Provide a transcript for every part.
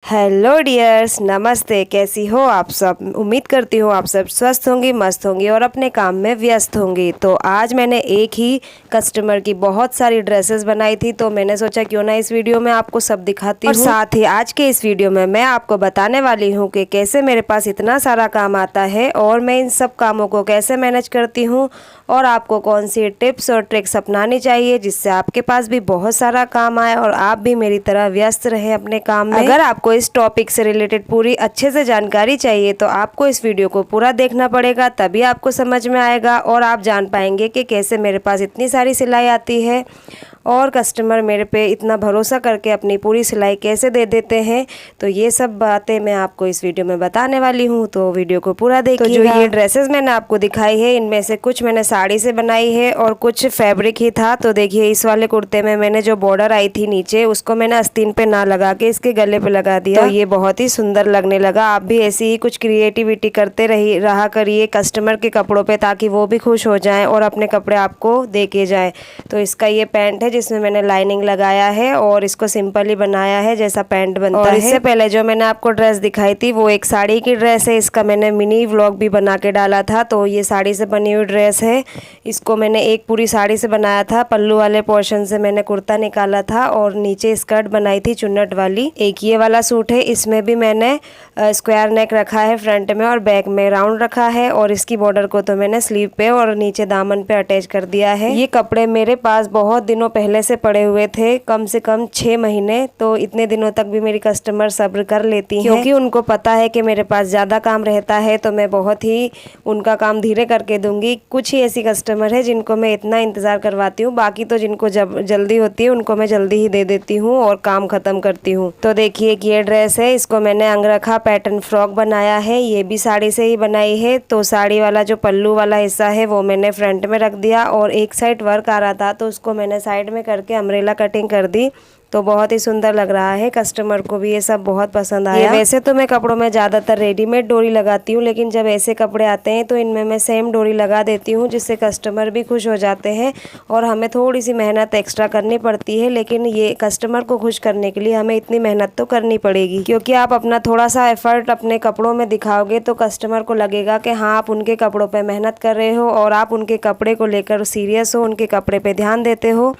Hello dears, नमस्ते। कैसी हो आप सब? उम्मीद करती हूँ आप सब स्वस्थ होंगी, मस्त होंगी और अपने काम में व्यस्त होंगी। तो आज मैंने एक ही कस्टमर की बहुत सारी ड्रेसेस बनाई थी, तो मैंने सोचा क्यों ना इस वीडियो में आपको सब दिखाती हूँ। और साथ ही आज के इस वीडियो में मैं आपको बताने वाली हूँ कि कैसे मेरे पास इतना सारा काम आता है और मैं इन सब कामों को कैसे मैनेज करती हूँ और आपको कौन सी टिप्स और ट्रिक्स अपनानी चाहिए जिससे आपके पास भी बहुत सारा काम आए और आप भी मेरी तरह व्यस्त रहें अपने काम में। अगर आपको इस टॉपिक से रिलेटेड पूरी अच्छे से जानकारी चाहिए तो आपको इस वीडियो को पूरा देखना पड़ेगा, तभी आपको समझ में आएगा और आप जान पाएंगे कि कैसे मेरे पास इतनी सारी सिलाई आती है और कस्टमर मेरे पे इतना भरोसा करके अपनी पूरी सिलाई कैसे दे देते हैं। तो ये सब बातें मैं आपको इस वीडियो में बताने वाली हूँ, तो वीडियो को पूरा देखिएगा। तो जो ये ड्रेसेस मैंने आपको दिखाई है, इनमें से कुछ मैंने साड़ी से बनाई है और कुछ फैब्रिक ही था। तो देखिए, इस वाले कुर्ते में मैंने जो बॉर्डर आई थी नीचे, उसको मैंने आस्तीन पे ना लगा के इसके गले पे लगा दिया, तो ये बहुत ही सुंदर लगने लगा। आप भी ऐसी ही कुछ क्रिएटिविटी करते रहा करिए कस्टमर के कपड़ों पे, ताकि वो भी खुश हो जाएं और अपने कपड़े आपको दे के जाएं। तो इसका ये पैंट है जिसमें मैंने लाइनिंग लगाया है और इसको सिंपल ही बनाया है जैसा पैंट बनता है। और इससे पहले जो मैंने आपको ड्रेस दिखाई थी वो एक साड़ी की ड्रेस है। इसका मैंने मिनी व्लॉग भी बना के डाला था। तो ये साड़ी से बनी हुई ड्रेस है। इसको मैंने एक पूरी साड़ी से बनाया था। पल्लू वाले पोर्शन से मैंने कुर्ता निकाला था और नीचे स्कर्ट बनाई थी चुन्नट वाली। एक ये वाला सूट है, इसमें भी मैंने स्क्वायर नेक रखा है फ्रंट में और बैक में राउंड रखा है और इसकी बॉर्डर को तो मैंने स्लीव पे और नीचे दामन पे अटैच कर दिया है। ये कपड़े मेरे पास बहुत दिनों पहले से पड़े हुए थे, कम से कम 6 महीने। तो इतने दिनों तक भी मेरी कस्टमर सब्र कर लेती हैं, क्योंकि उनको पता है कि मेरे पास ज़्यादा काम रहता है, तो मैं बहुत ही उनका काम धीरे करके दूंगी। कुछ ही ऐसी कस्टमर है जिनको मैं इतना इंतज़ार करवाती हूँ, बाकी तो जिनको जब जल्दी होती है उनको मैं जल्दी ही दे देती हूँ और काम ख़त्म करती हूँ। तो देखिए कि ये ड्रेस है, इसको मैंने अंगरखा पैटर्न फ्रॉक बनाया है। ये भी साड़ी से ही बनाई है। तो साड़ी वाला जो पल्लू वाला हिस्सा है वो मैंने फ्रंट में रख दिया और एक साइड वर्क आ रहा था तो उसको मैंने साइड में करके अम्ब्रेला कटिंग कर दी। तो बहुत ही सुंदर लग रहा है, कस्टमर को भी ये सब बहुत पसंद आया। वैसे तो मैं कपड़ों में ज़्यादातर रेडीमेड डोरी लगाती हूँ, लेकिन जब ऐसे कपड़े आते हैं तो इनमें मैं सेम डोरी लगा देती हूँ, जिससे कस्टमर भी खुश हो जाते हैं और हमें थोड़ी सी मेहनत एक्स्ट्रा करनी पड़ती है। लेकिन ये कस्टमर को खुश करने के लिए हमें इतनी मेहनत तो करनी पड़ेगी, क्योंकि आप अपना थोड़ा सा एफर्ट अपने कपड़ों में दिखाओगे तो कस्टमर को लगेगा कि हाँ, आप उनके कपड़ों पर मेहनत कर रहे हो और आप उनके कपड़े को लेकर सीरियस हो, उनके कपड़े पर ध्यान देते हो।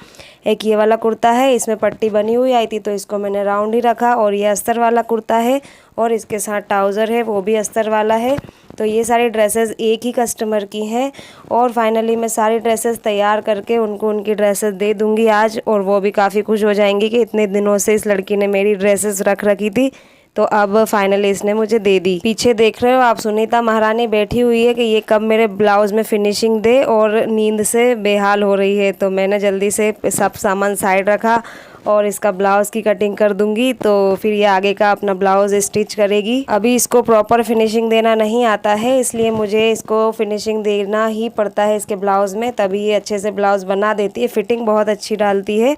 एक ये वाला कुर्ता है, इसमें पट्टी बनी हुई आई थी तो इसको मैंने राउंड ही रखा। और ये अस्तर वाला कुर्ता है और इसके साथ ट्राउज़र है, वो भी अस्तर वाला है। तो ये सारी ड्रेसेस एक ही कस्टमर की हैं और फाइनली मैं सारी ड्रेसेस तैयार करके उनको उनकी ड्रेसेस दे दूंगी आज, और वो भी काफ़ी खुश हो जाएंगी कि इतने दिनों से इस लड़की ने मेरी ड्रेसेस रख रखी थी, तो अब फाइनली इसने मुझे दे दी। पीछे देख रहे हो आप, सुनीता महारानी बैठी हुई है कि ये कब मेरे ब्लाउज में फिनिशिंग दे और नींद से बेहाल हो रही है। तो मैंने जल्दी से सब सामान साइड रखा और इसका ब्लाउज़ की कटिंग कर दूंगी, तो फिर ये आगे का अपना ब्लाउज़ स्टिच करेगी। अभी इसको प्रॉपर फिनिशिंग देना नहीं आता है, इसलिए मुझे इसको फिनिशिंग देना ही पड़ता है इसके ब्लाउज़ में, तभी ये अच्छे से ब्लाउज़ बना देती है। फिटिंग बहुत अच्छी डालती है,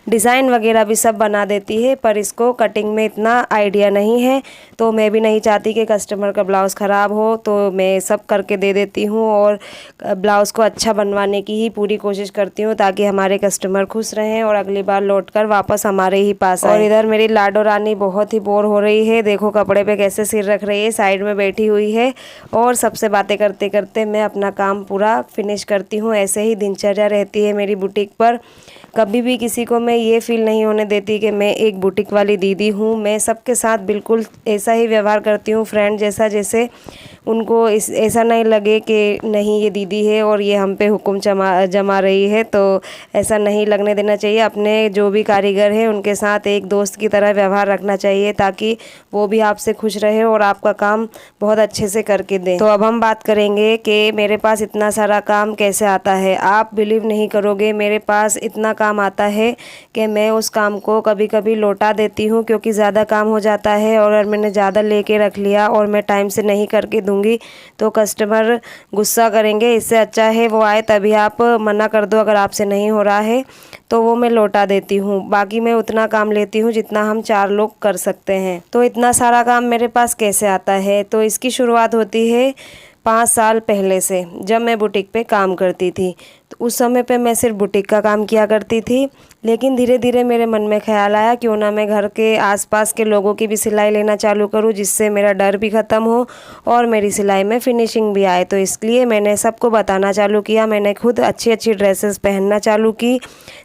डिज़ाइन वगैरह भी सब बना देती है, पर इसको कटिंग में इतना आइडिया नहीं है। तो मैं भी नहीं चाहती कि कस्टमर का ब्लाउज़ ख़राब हो, तो मैं सब करके दे देती हूँ और ब्लाउज़ को अच्छा बनवाने की ही पूरी कोशिश करती हूँ, ताकि हमारे कस्टमर खुश रहें और अगली बार लौट कर वापस हमारे ही पास आए। और इधर मेरी लाडो रानी बहुत ही बोर हो रही है, देखो कपड़े पे कैसे सिर रख रही है, साइड में बैठी हुई है और सबसे बातें करते करते मैं अपना काम पूरा फिनिश करती हूँ। ऐसे ही दिनचर्या रहती है मेरी बुटीक पर। कभी भी किसी को मैं ये फील नहीं होने देती कि मैं एक बुटीक वाली दीदी हूँ। मैं सबके साथ बिल्कुल ऐसा ही व्यवहार करती हूँ, फ्रेंड जैसा, जैसे उनको ऐसा नहीं लगे कि नहीं ये दीदी है और ये हम पे हुक्म जमा रही है। तो ऐसा नहीं लगने देना चाहिए। अपने जो भी कारीगर हैं उनके साथ एक दोस्त की तरह व्यवहार रखना चाहिए, ताकि वो भी आपसे खुश रहे और आपका काम बहुत अच्छे से करके दें। तो अब हम बात करेंगे कि मेरे पास इतना सारा काम कैसे आता है। आप बिलीव नहीं करोगे, मेरे पास इतना काम आता है कि मैं उस काम को कभी कभी लौटा देती हूँ, क्योंकि ज़्यादा काम हो जाता है और मैंने ज़्यादा लेके रख लिया और मैं टाइम से नहीं करके दूंगी तो कस्टमर गुस्सा करेंगे। इससे अच्छा है वो आए तभी आप मना कर दो, अगर आपसे नहीं हो रहा है तो वो मैं लौटा देती हूँ। बाकी मैं उतना काम लेती हूँ जितना हम 4 लोग कर सकते हैं। तो इतना सारा काम मेरे पास कैसे आता है, तो इसकी शुरुआत होती है 5 साल पहले से, जब मैं बुटीक पे काम करती थी। तो उस समय पे मैं सिर्फ बुटीक का काम किया करती थी। लेकिन धीरे धीरे मेरे मन में ख़्याल आया क्यों ना मैं घर के आसपास के लोगों की भी सिलाई लेना चालू करूं, जिससे मेरा डर भी ख़त्म हो और मेरी सिलाई में फिनिशिंग भी आए। तो इसलिए मैंने सबको बताना चालू किया। मैंने खुद अच्छी अच्छी ड्रेसेस पहनना चालू की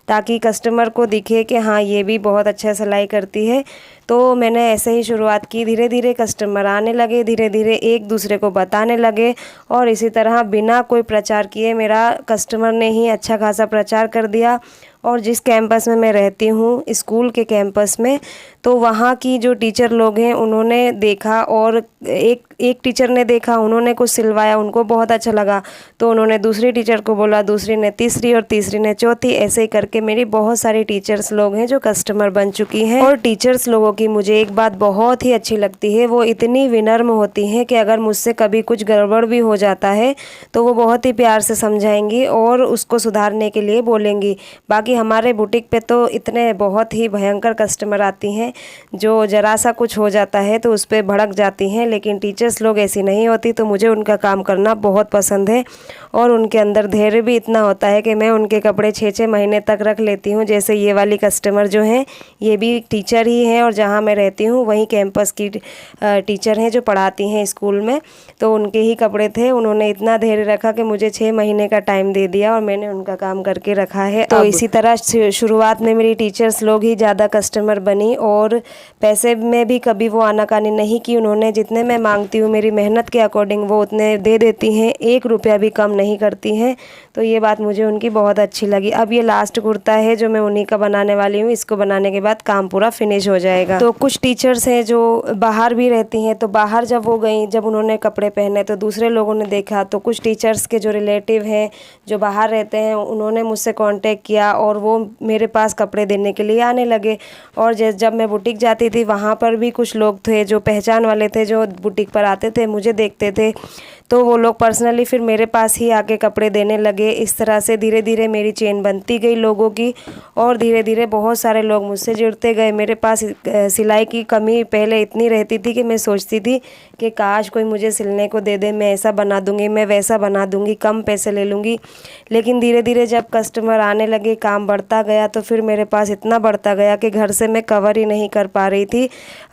ताकि कस्टमर को दिखे कि हाँ ये भी बहुत अच्छा सिलाई करती है। तो मैंने ऐसे ही शुरुआत की। धीरे धीरे कस्टमर आने लगे, धीरे धीरे एक दूसरे को बताने लगे और इसी तरह बिना कोई प्रचार किए मेरा कस्टमर ने ही अच्छा खासा प्रचार कर दिया। और जिस कैंपस में मैं रहती हूँ, स्कूल के कैंपस में, तो वहाँ की जो टीचर लोग हैं उन्होंने देखा और एक टीचर ने देखा, उन्होंने कुछ सिलवाया, उनको बहुत अच्छा लगा तो उन्होंने दूसरी टीचर को बोला, दूसरी ने तीसरी और तीसरी ने चौथी। ऐसे ही करके मेरी बहुत सारी टीचर्स लोग हैं जो कस्टमर बन चुकी हैं। और टीचर्स लोगों की मुझे एक बात बहुत ही अच्छी लगती है, वो इतनी विनम्र होती हैं कि अगर मुझसे कभी कुछ गड़बड़ भी हो जाता है तो वो बहुत ही प्यार से समझाएंगी और उसको सुधारने के लिए बोलेंगी। बाकी हमारे बुटीक पे तो इतने बहुत ही भयंकर कस्टमर आती हैं जो ज़रा सा कुछ हो जाता है तो उस पर भड़क जाती हैं, लेकिन टीचर्स लोग ऐसी नहीं होती। तो मुझे उनका काम करना बहुत पसंद है और उनके अंदर धैर्य भी इतना होता है कि मैं उनके कपड़े 6-6 महीने तक रख लेती हूँ। जैसे ये वाली कस्टमर जो हैं ये भी टीचर ही हैं और जहाँ मैं रहती हूँ वहीं कैंपस की टीचर हैं जो पढ़ाती हैं स्कूल में, तो उनके ही कपड़े थे। उन्होंने इतना धैर्य रखा कि मुझे 6 महीने का टाइम दे दिया और मैंने उनका काम करके रखा है। तो इसी तरह शुरुआत में मेरी टीचर्स लोग ही ज़्यादा कस्टमर बनी और पैसे में भी कभी वो आनाकानी नहीं की। उन्होंने जितने मैं मांगती हूँ मेरी मेहनत के अकॉर्डिंग वो उतने दे देती हैं, 1 रुपया भी कम नहीं करती हैं। तो ये बात मुझे उनकी बहुत अच्छी लगी। अब ये लास्ट कुर्ता है जो मैं उन्हीं का बनाने वाली हूँ, इसको बनाने के बाद काम पूरा फिनिश हो जाएगा। तो कुछ टीचर्स हैं जो बाहर भी रहती हैं, तो बाहर जब वो गई, जब उन्होंने कपड़े पहने तो दूसरे लोगों ने देखा, तो कुछ टीचर्स के जो रिलेटिव हैं जो बाहर रहते हैं उन्होंने मुझसे कांटेक्ट किया और वो मेरे पास कपड़े देने के लिए आने लगे। और जब मैं बुटीक जाती थी वहाँ पर भी कुछ लोग थे जो पहचान वाले थे, जो बुटीक पर आते थे, मुझे देखते थे, तो वो लोग पर्सनली फिर मेरे पास ही आके कपड़े देने लगे। इस तरह से धीरे धीरे मेरी चेन बनती गई लोगों की और धीरे धीरे बहुत सारे लोग मुझसे जुड़ते गए। मेरे पास सिलाई की कमी पहले इतनी रहती थी कि मैं सोचती थी कि काश कोई मुझे सिलने को दे दे, मैं ऐसा बना दूंगी, मैं वैसा बना दूंगी, कम पैसे ले लूँगी। लेकिन धीरे धीरे जब कस्टमर आने लगे, काम बढ़ता गया, तो फिर मेरे पास इतना बढ़ता गया कि घर से मैं कवर ही नहीं कर पा रही थी।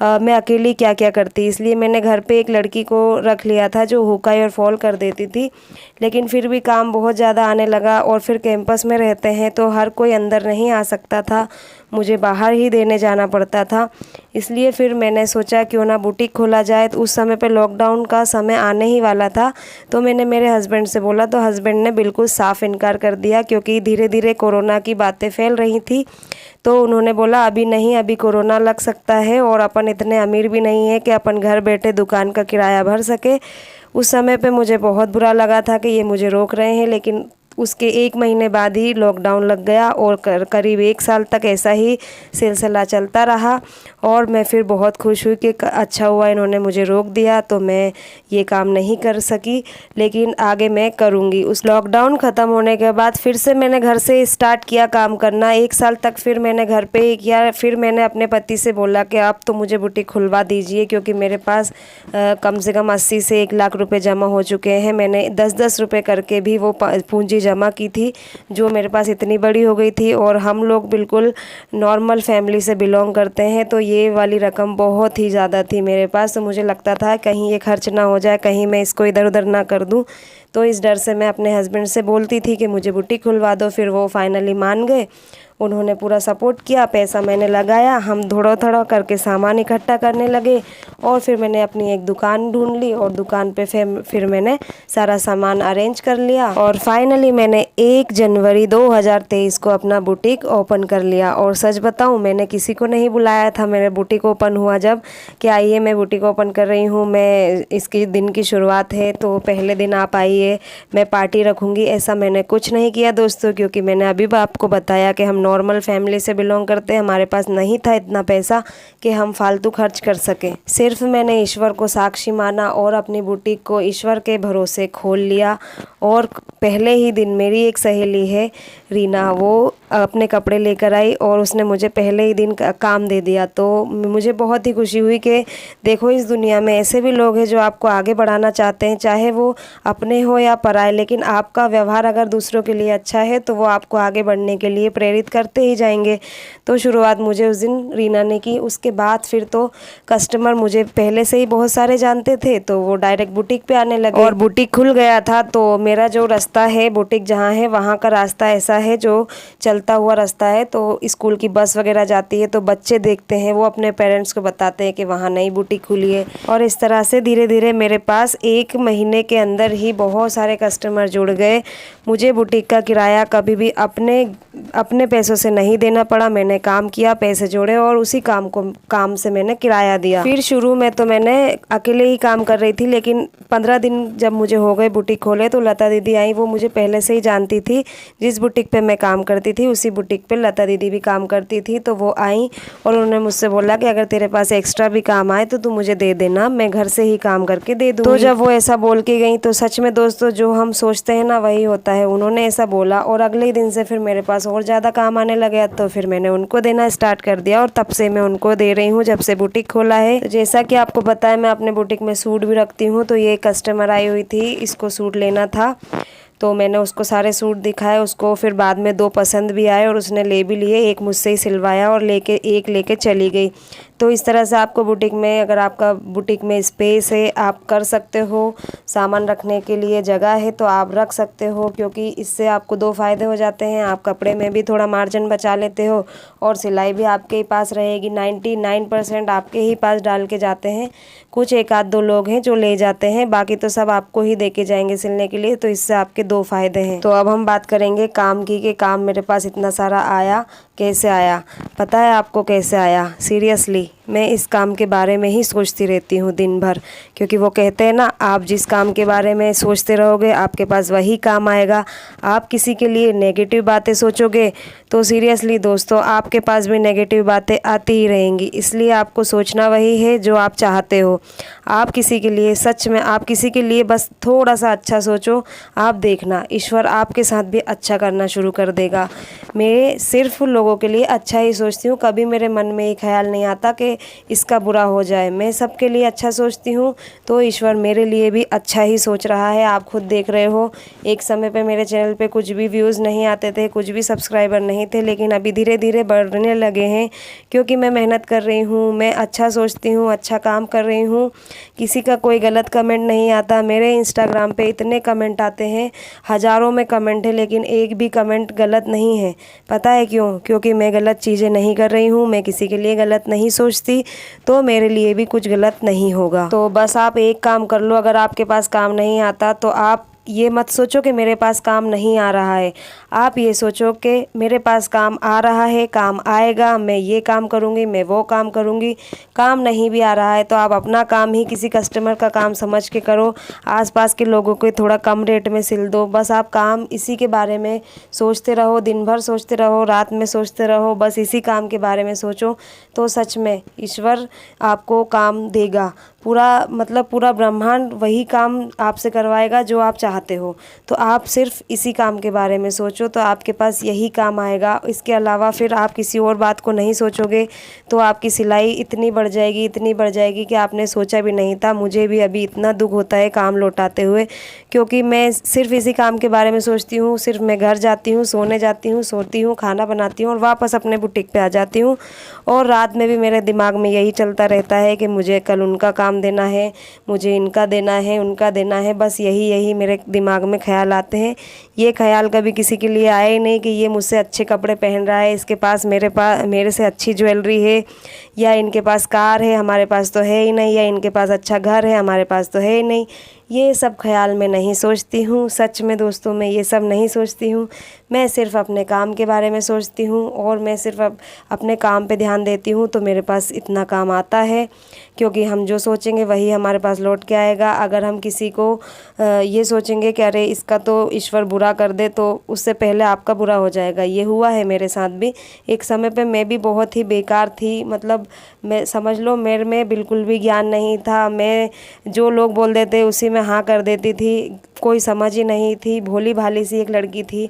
मैं अकेली क्या क्या करती, इसलिए मैंने घर पे एक लड़की को रख लिया था जो हुकाई और फॉल कर देती थी। लेकिन फिर भी काम बहुत ज़्यादा आने लगा और फिर कैंपस में रहते हैं तो हर कोई अंदर नहीं आ सकता था, मुझे बाहर ही देने जाना पड़ता था। इसलिए फिर मैंने सोचा क्यों ना बुटीक खोला जाए। तो उस समय पे लॉकडाउन का समय आने ही वाला था, तो मैंने मेरे हस्बैंड से बोला तो हस्बैंड ने बिल्कुल साफ़ इनकार कर दिया क्योंकि धीरे धीरे कोरोना की बातें फैल रही थी। तो उन्होंने बोला अभी नहीं, अभी कोरोना लग सकता है और अपन इतने अमीर भी नहीं है कि अपन घर बैठे दुकान का किराया भर सके। उस समय पे मुझे बहुत बुरा लगा था कि ये मुझे रोक रहे हैं, लेकिन उसके 1 महीने बाद ही लॉकडाउन लग गया और करीब 1 साल तक ऐसा ही सिलसिला चलता रहा। और मैं फिर बहुत खुश हुई कि अच्छा हुआ इन्होंने मुझे रोक दिया, तो मैं ये काम नहीं कर सकी, लेकिन आगे मैं करूँगी। उस लॉकडाउन ख़त्म होने के बाद फिर से मैंने घर से स्टार्ट किया काम करना। 1 साल तक फिर मैंने घर पे ही किया। फिर मैंने अपने पति से बोला कि आप तो मुझे बुटीक खुलवा दीजिए, क्योंकि मेरे पास कम से कम 80 से 1 लाख रुपए जमा हो चुके हैं। मैंने 10-10 रुपये करके भी वो पूंजी जमा की थी जो मेरे पास इतनी बड़ी हो गई थी। और हम लोग बिल्कुल नॉर्मल फैमिली से बिलोंग करते हैं, तो ये वाली रकम बहुत ही ज़्यादा थी मेरे पास। तो मुझे लगता था कहीं ये खर्च ना हो जाए, कहीं मैं इसको इधर उधर ना कर दूं, तो इस डर से मैं अपने हस्बैंड से बोलती थी कि मुझे बुटीक खुलवा दो। फिर वो फाइनली मान गए, उन्होंने पूरा सपोर्ट किया, पैसा मैंने लगाया, हम थोड़ा थोड़ा करके सामान इकट्ठा करने लगे और फिर मैंने अपनी एक दुकान ढूंढ ली और दुकान पे फिर मैंने सारा सामान अरेंज कर लिया और फाइनली मैंने 1 जनवरी 2023 को अपना बुटीक ओपन कर लिया। और सच बताऊं, मैंने किसी को नहीं बुलाया था। मेरे बुटीक ओपन हुआ जब कि आइए मैं बुटीक ओपन कर रही हूँ, मैं इसकी दिन की शुरुआत है तो पहले दिन आप आइए, मैं पार्टी रखूँगी, ऐसा मैंने कुछ नहीं किया दोस्तों, क्योंकि मैंने अभी भी आपको बताया कि हम नॉर्मल फैमिली से बिलोंग करते हैं। हमारे पास नहीं था इतना पैसा कि हम फालतू खर्च कर सकें। सिर्फ मैंने ईश्वर को साक्षी माना और अपनी बुटीक को ईश्वर के भरोसे खोल लिया। और पहले ही दिन मेरी एक सहेली है रीना, वो अपने कपड़े लेकर आई और उसने मुझे पहले ही दिन काम दे दिया। तो मुझे बहुत ही खुशी हुई कि देखो इस दुनिया में ऐसे भी लोग हैं जो आपको आगे बढ़ाना चाहते हैं, चाहे वो अपने हो या पराए, लेकिन आपका व्यवहार अगर दूसरों के लिए अच्छा है तो वो आपको आगे बढ़ने के लिए प्रेरित करते ही जाएंगे। तो शुरुआत मुझे उस दिन रीना ने की। उसके बाद फिर तो कस्टमर मुझे पहले से ही बहुत सारे जानते थे, तो वो डायरेक्ट बुटीक पे आने लगे और बुटीक खुल गया था। तो मेरा जो रास्ता है बुटीक जहाँ है वहाँ का रास्ता ऐसा है जो चलता हुआ रास्ता है। तो स्कूल की बस वगैरह जाती है तो बच्चे देखते हैं, वो अपने पेरेंट्स को बताते हैं कि वहाँ नई बुटीक खुली है। और इस तरह से धीरे धीरे मेरे पास 1 महीने के अंदर ही बहुत सारे कस्टमर जुड़ गए। मुझे बुटीक का किराया कभी भी अपने पैसों से नहीं देना पड़ा। मैंने काम किया, पैसे जोड़े और उसी काम से मैंने किराया दिया। फिर शुरू में तो मैंने अकेले ही काम कर रही थी, लेकिन 15 दिन जब मुझे हो गए बुटीक खोले तो लता दीदी आई। वो मुझे पहले से ही जानती थी, जिस बुटीक पे मैं काम करती थी उसी बुटीक पे लता दीदी भी काम करती थी। तो वो आई और उन्होंने मुझसे बोला कि अगर तेरे पास एक्स्ट्रा भी काम आए तो तू मुझे दे देना, मैं घर से ही काम करके दे दूँगी। तो जब वो ऐसा बोल के गई तो सच में दोस्तों जो हम सोचते हैं ना वही होता है। उन्होंने ऐसा बोला और अगले ही दिन से फिर मेरे पास और ज़्यादा काम आने लगा, तो फिर मैंने उनको देना स्टार्ट कर दिया और तब से मैं उनको दे रही हूँ जब से बुटीक खोला है। तो जैसा कि आपको पता है मैं अपने बुटीक में सूट भी रखती हूँ। तो ये कस्टमर आई हुई थी, इसको सूट लेना था, तो मैंने उसको सारे सूट दिखाए उसको। फिर बाद में 2 पसंद भी आए और उसने ले भी लिए, एक मुझसे ही सिलवाया और एक लेके चली गई। तो इस तरह से आपको बुटीक में, अगर आपका बुटीक में स्पेस है, आप कर सकते हो, सामान रखने के लिए जगह है तो आप रख सकते हो, क्योंकि इससे आपको 2 फ़ायदे हो जाते हैं। आप कपड़े में भी थोड़ा मार्जिन बचा लेते हो और सिलाई भी आपके ही पास रहेगी। 99% आपके ही पास डाल के जाते हैं, कुछ 1 आध 2 लोग हैं जो ले जाते हैं, बाकी तो सब आपको ही दे के जाएंगे सिलने के लिए। तो इससे आपके 2 फ़ायदे हैं। तो अब हम बात करेंगे काम की, कि काम मेरे पास इतना सारा आया, कैसे आया। पता है आपको कैसे आया? सीरियसली मैं इस काम के बारे में ही सोचती रहती हूँ दिन भर, क्योंकि वो कहते हैं ना, आप जिस काम के बारे में सोचते रहोगे आपके पास वही काम आएगा। आप किसी के लिए नेगेटिव बातें सोचोगे तो सीरियसली दोस्तों आपके पास भी नेगेटिव बातें आती ही रहेंगी। इसलिए आपको सोचना वही है जो आप चाहते हो। आप किसी के लिए, सच में आप किसी के लिए बस थोड़ा सा अच्छा सोचो, आप देखना ईश्वर आपके साथ भी अच्छा करना शुरू कर देगा। मैं सिर्फ लोगों के लिए अच्छा ही सोचती हूँ, कभी मेरे मन में ये ख्याल नहीं आता कि इसका बुरा हो जाए। मैं सबके लिए अच्छा सोचती हूँ, तो ईश्वर मेरे लिए भी अच्छा ही सोच रहा है। आप खुद देख रहे हो, एक समय पे मेरे चैनल पे कुछ भी व्यूज़ नहीं आते थे, कुछ भी सब्सक्राइबर नहीं थे, लेकिन अभी धीरे धीरे बढ़ने लगे हैं, क्योंकि मैं मेहनत कर रही हूँ, मैं अच्छा सोचती हूँ, अच्छा काम कर रही हूँ। किसी का कोई गलत कमेंट नहीं आता। मेरे इंस्टाग्राम पे इतने कमेंट आते हैं, हज़ारों में कमेंट है, लेकिन एक भी कमेंट गलत नहीं है। पता है क्यों? क्योंकि मैं गलत चीज़ें नहीं कर रही हूँ, मैं किसी के लिए गलत नहीं सोचती, तो मेरे लिए भी कुछ गलत नहीं होगा। तो बस आप एक काम कर लो, अगर आपके पास काम नहीं आता तो आप ये मत सोचो कि मेरे पास काम नहीं आ रहा है। आप ये सोचो कि मेरे पास काम आ रहा है, काम आएगा, मैं ये काम करूँगी, मैं वो काम करूँगी। काम नहीं भी आ रहा है तो आप अपना काम ही किसी कस्टमर का काम समझ के करो, आसपास के लोगों को थोड़ा कम रेट में सिल दो। बस आप काम इसी के बारे में सोचते रहो, दिन भर सोचते रहो, रात में सोचते रहो, बस इसी काम के बारे में सोचो, तो सच में ईश्वर आपको काम देगा। पूरा ब्रह्मांड वही काम आपसे करवाएगा जो आप चाहते हो। तो आप सिर्फ इसी काम के बारे में सोचो, तो आपके पास यही काम आएगा। इसके अलावा फिर आप किसी और बात को नहीं सोचोगे तो आपकी सिलाई इतनी बढ़ जाएगी कि आपने सोचा भी नहीं था। मुझे भी अभी इतना दुख होता है काम लौटाते हुए, क्योंकि मैं सिर्फ इसी काम के बारे में सोचती हूँ। सिर्फ मैं घर जाती हूँ, सोने जाती हूँ, सोती हूँ, खाना बनाती हूँ और वापस अपने बुटीक पे आ जाती हूँ। और रात में भी मेरे दिमाग में यही चलता रहता है कि मुझे कल उनका काम देना है, मुझे इनका देना है, उनका देना है, बस यही मेरे दिमाग में ख्याल आते हैं। ये ख्याल कभी किसी के लिए आए ही नहीं कि ये मुझसे अच्छे कपड़े पहन रहा है, इसके पास मेरे से अच्छी ज्वेलरी है, या इनके पास कार है, हमारे पास तो है ही नहीं, या इनके पास अच्छा घर है, हमारे पास तो है ही नहीं। ये सब ख्याल मैं नहीं सोचती हूँ। सच में दोस्तों मैं ये सब नहीं सोचती हूँ। मैं सिर्फ अपने काम के बारे में सोचती हूँ और मैं सिर्फ अपने काम पे ध्यान देती हूँ, तो मेरे पास इतना काम आता है। क्योंकि हम जो सोचेंगे वही हमारे पास लौट के आएगा। अगर हम किसी को ये सोचेंगे कि अरे इसका तो ईश्वर बुरा कर दे, तो उससे पहले आपका बुरा हो जाएगा। ये हुआ है मेरे साथ भी। एक समय पे मैं भी बहुत ही बेकार थी, मतलब मैं समझ लो मेरे में बिल्कुल भी ज्ञान नहीं था। मैं जो लोग बोल देते उसी में हाँ कर देती थी। कोई समझ ही नहीं थी, भोली भाली सी एक लड़की थी।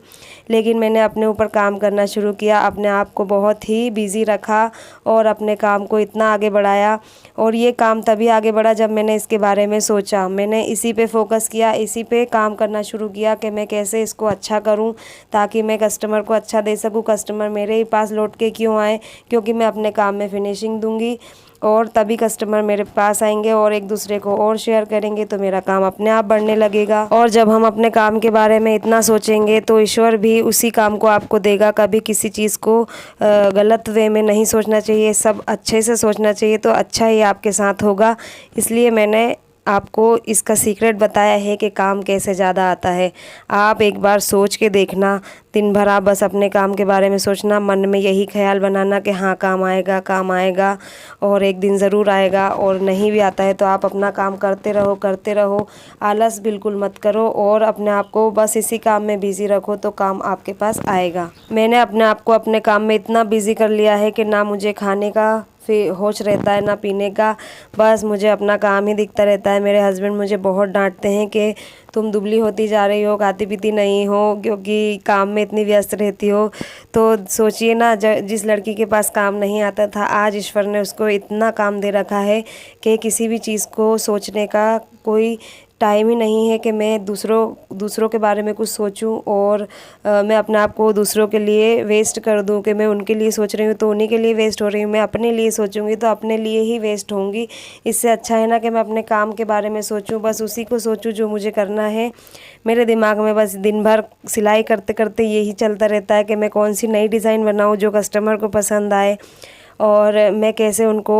लेकिन मैंने अपने ऊपर काम करना शुरू किया, अपने आप को बहुत ही बिज़ी रखा और अपने काम को इतना आगे बढ़ाया। और ये काम तभी आगे बढ़ा जब मैंने इसके बारे में सोचा। मैंने इसी पे फोकस किया, इसी पे काम करना शुरू किया कि मैं कैसे इसको अच्छा करूं ताकि मैं कस्टमर को अच्छा दे सकूं। कस्टमर मेरे ही पास लौट के क्यों आए, क्योंकि मैं अपने काम में फिनिशिंग दूंगी और तभी कस्टमर मेरे पास आएंगे और एक दूसरे को और शेयर करेंगे तो मेरा काम अपने आप बढ़ने लगेगा। और जब हम अपने काम के बारे में इतना सोचेंगे तो ईश्वर भी उसी काम को आपको देगा। कभी किसी चीज़ को गलत वे में नहीं सोचना चाहिए, सब अच्छे से सोचना चाहिए तो अच्छा ही आपके साथ होगा। इसलिए मैंने आपको इसका सीक्रेट बताया है कि काम कैसे ज़्यादा आता है। आप एक बार सोच के देखना, दिन भर आप बस अपने काम के बारे में सोचना, मन में यही ख्याल बनाना कि हाँ काम आएगा, काम आएगा और एक दिन ज़रूर आएगा। और नहीं भी आता है तो आप अपना काम करते रहो, आलस बिल्कुल मत करो और अपने आप को बस इसी काम में बिज़ी रखो तो काम आपके पास आएगा। मैंने अपने आप को अपने काम में इतना बिज़ी कर लिया है कि ना मुझे खाने का फिर होश रहता है ना पीने का, बस मुझे अपना काम ही दिखता रहता है। मेरे हस्बैंड मुझे बहुत डांटते हैं कि तुम दुबली होती जा रही हो, खाती पीती नहीं हो, क्योंकि काम में इतनी व्यस्त रहती हो। तो सोचिए ना, जिस लड़की के पास काम नहीं आता था, आज ईश्वर ने उसको इतना काम दे रखा है कि किसी भी चीज़ को सोचने का कोई टाइम ही नहीं है कि मैं दूसरों के बारे में कुछ सोचूं और मैं अपने आप को दूसरों के लिए वेस्ट कर दूं कि मैं उनके लिए सोच रही हूँ तो उन्हीं के लिए वेस्ट हो रही हूँ। मैं अपने लिए सोचूंगी तो अपने लिए ही वेस्ट होंगी। इससे अच्छा है ना कि मैं अपने काम के बारे में सोचूं, बस उसी को सोचूं जो मुझे करना है। मेरे दिमाग में बस दिन भर सिलाई करते करते यही चलता रहता है कि मैं कौन सी नई डिज़ाइन बनाऊँ जो कस्टमर को पसंद आए और मैं कैसे उनको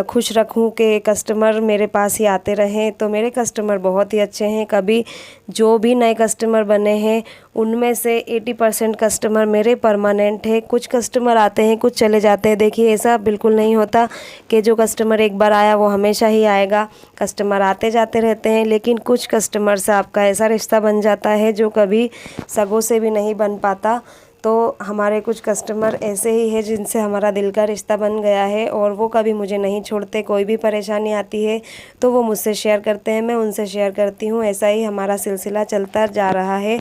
खुश रखूं कि कस्टमर मेरे पास ही आते रहें। तो मेरे कस्टमर बहुत ही अच्छे हैं। कभी जो भी नए कस्टमर बने हैं उनमें से 80% कस्टमर मेरे परमानेंट है। कुछ कस्टमर आते हैं, कुछ चले जाते हैं। देखिए ऐसा बिल्कुल नहीं होता कि जो कस्टमर एक बार आया वो हमेशा ही आएगा। कस्टमर आते जाते रहते हैं, लेकिन कुछ कस्टमर से आपका ऐसा रिश्ता बन जाता है जो कभी सगों से भी नहीं बन पाता। तो हमारे कुछ कस्टमर ऐसे ही है जिनसे हमारा दिल का रिश्ता बन गया है और वो कभी मुझे नहीं छोड़ते। कोई भी परेशानी आती है तो वो मुझसे शेयर करते हैं, मैं उनसे शेयर करती हूँ। ऐसा ही हमारा सिलसिला चलता जा रहा है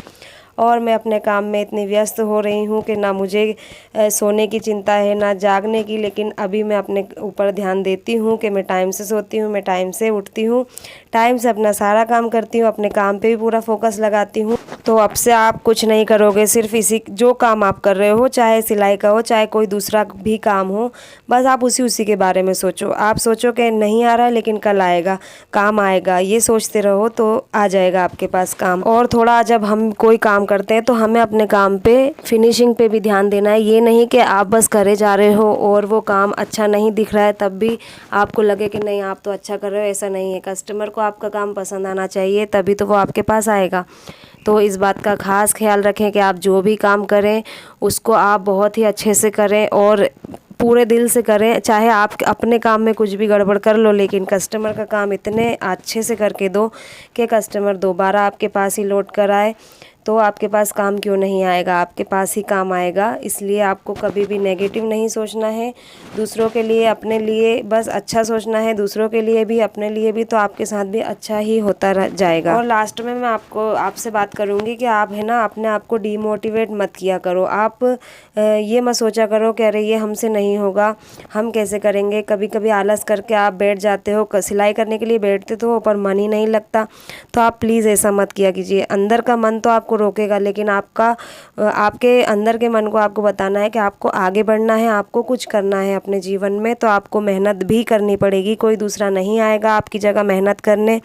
और मैं अपने काम में इतनी व्यस्त हो रही हूँ कि ना मुझे सोने की चिंता है ना जागने की। लेकिन अभी मैं अपने ऊपर ध्यान देती हूँ कि मैं टाइम से सोती हूँ, मैं टाइम से उठती हूँ, टाइम से अपना सारा काम करती हूँ, अपने काम पे भी पूरा फोकस लगाती हूँ। तो अब से आप कुछ नहीं करोगे, सिर्फ इसी जो काम आप कर रहे हो, चाहे सिलाई का हो चाहे कोई दूसरा भी काम हो, बस आप उसी के बारे में सोचो। आप सोचो कि नहीं आ रहा है लेकिन कल आएगा, काम आएगा, ये सोचते रहो तो आ जाएगा आपके पास काम। और थोड़ा जब हम कोई काम करते हैं तो हमें अपने काम पे फिनिशिंग पे भी ध्यान देना है। ये नहीं कि आप बस करे जा रहे हो और वो काम अच्छा नहीं दिख रहा है तब भी आपको लगे कि नहीं आप तो अच्छा कर रहे हो। ऐसा नहीं है, कस्टमर को आपका काम पसंद आना चाहिए तभी तो वो आपके पास आएगा। तो इस बात का ख़ास ख्याल रखें कि आप जो भी काम करें उसको आप बहुत ही अच्छे से करें और पूरे दिल से करें। चाहे आप अपने काम में कुछ भी गड़बड़ कर लो, लेकिन कस्टमर का काम इतने अच्छे से करके दो कि कस्टमर दोबारा आपके पास ही लौट कर आए। तो आपके पास काम क्यों नहीं आएगा, आपके पास ही काम आएगा। इसलिए आपको कभी भी नेगेटिव नहीं सोचना है। दूसरों के लिए अपने लिए बस अच्छा सोचना है, दूसरों के लिए भी अपने लिए भी, तो आपके साथ भी अच्छा ही होता जाएगा। और लास्ट में मैं आपसे बात करूँगी कि आप है ना अपने आप को डीमोटिवेट मत किया करो। आप ये मत सोचा करो कि अरे ये हमसे नहीं होगा, हम कैसे करेंगे। कभी कभी आलस करके आप बैठ जाते हो, सिलाई करने के लिए बैठते तो पर मन ही नहीं लगता। तो आप प्लीज़ ऐसा मत किया कीजिए। अंदर का मन तो आपको रोकेगा, लेकिन आपके अंदर के मन को आपको बताना है कि आपको आगे बढ़ना है, आपको कुछ करना है अपने जीवन में। तो आपको मेहनत भी करनी पड़ेगी, कोई दूसरा नहीं आएगा आपकी जगह मेहनत करने।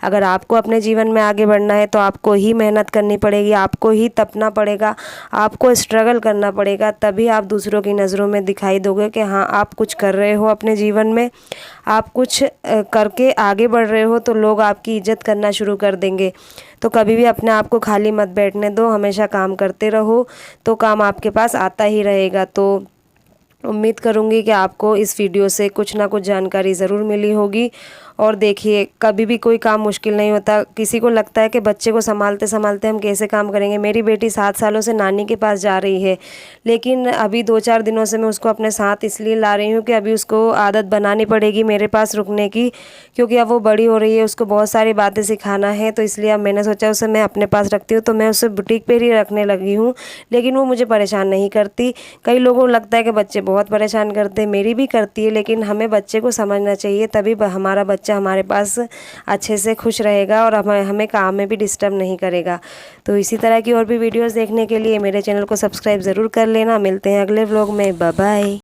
अगर आपको अपने जीवन में आगे बढ़ना है तो आपको ही मेहनत करनी पड़ेगी, आपको ही तपना पड़ेगा, आपको स्ट्रगल करना पड़ेगा। तभी आप दूसरों की नज़रों में दिखाई दोगे कि हाँ आप कुछ कर रहे हो अपने जीवन में, आप कुछ करके आगे बढ़ रहे हो, तो लोग आपकी इज्जत करना शुरू कर देंगे। तो कभी भी अपने आप को खाली मत बैठने दो, हमेशा काम करते रहो तो काम आपके पास आता ही रहेगा। तो उम्मीद करूँगी कि आपको इस वीडियो से कुछ ना कुछ जानकारी ज़रूर मिली होगी। और देखिए, कभी भी कोई काम मुश्किल नहीं होता। किसी को लगता है कि बच्चे को संभालते संभालते हम कैसे काम करेंगे। मेरी बेटी 7 सालों से नानी के पास जा रही है, लेकिन अभी 2-4 दिनों से मैं उसको अपने साथ इसलिए ला रही हूँ कि अभी उसको आदत बनानी पड़ेगी मेरे पास रुकने की, क्योंकि अब वो बड़ी हो रही है, उसको बहुत सारी बातें सिखाना है। तो इसलिए अब मैंने सोचा उसे मैं अपने पास रखती हूँ। तो मैं उसे बुटीक पर ही रखने लगी हूँ, लेकिन वो मुझे परेशान नहीं करती। कई लोगों को लगता है कि बच्चे बहुत परेशान करते हैं, मेरी भी करती है, लेकिन हमें बच्चे को समझना चाहिए, तभी हमारा बच्चा हमारे पास अच्छे से खुश रहेगा और हमें काम में भी डिस्टर्ब नहीं करेगा। तो इसी तरह की और भी वीडियोस देखने के लिए मेरे चैनल को सब्सक्राइब ज़रूर कर लेना। मिलते हैं अगले व्लॉग में। Bye bye.